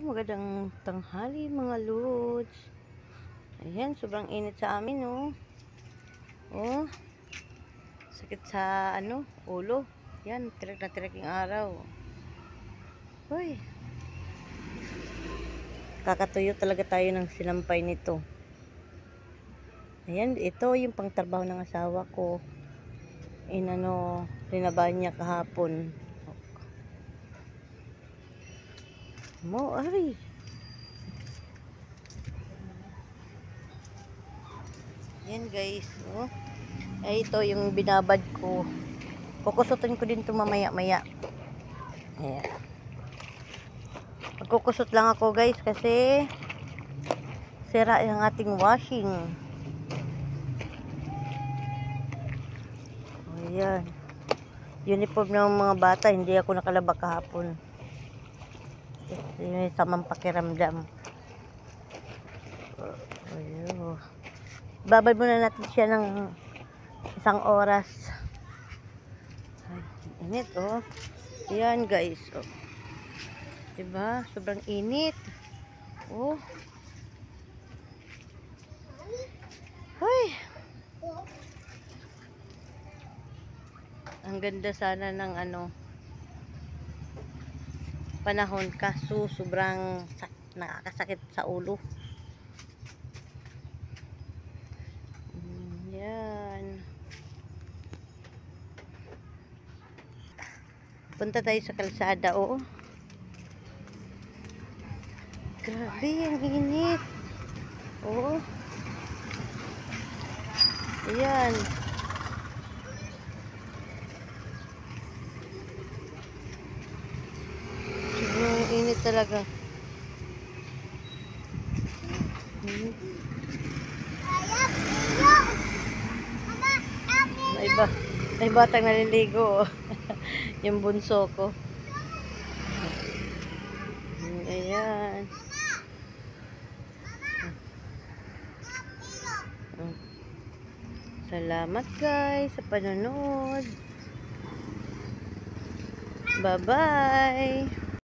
Magandang tanghali mga lods. Ayan, sobrang init sa amin, oh. Oh, sakit sa, ulo. Yan, tirik na tirik yung araw. Hoy, kakatuyo talaga tayo ng sinampay nito. Ayan, ito yung pangtrabaho ng asawa ko. Rinabahan niya kahapon. Ari. Yan guys, oh. Ay, ito yung binabad ko. Kukusutin ko din ito mamaya-maya. Ayan. Magkukusot lang ako guys kasi sira yung ating washing. Ayan. Uniform ng mga bata, hindi ako nakalaba kahapon. Yung samang pakiramdam. Ayan. Babad muna natin siya ng 1 oras. Ay, init, oh. Ayan guys, oh. Diba? Sobrang init. Oh. Hoy. Ang ganda sana ng panahon, kaso sobrang nakakasakit sa ulo. Yan. Punta tayo sa kalsada, oh. Grabe, ang init. Oo. Ayan. Sobrang init talaga. May batang naliligo, oh. Yung bunso ko. Ayan. Salamat guys sa panonood. Bye-bye.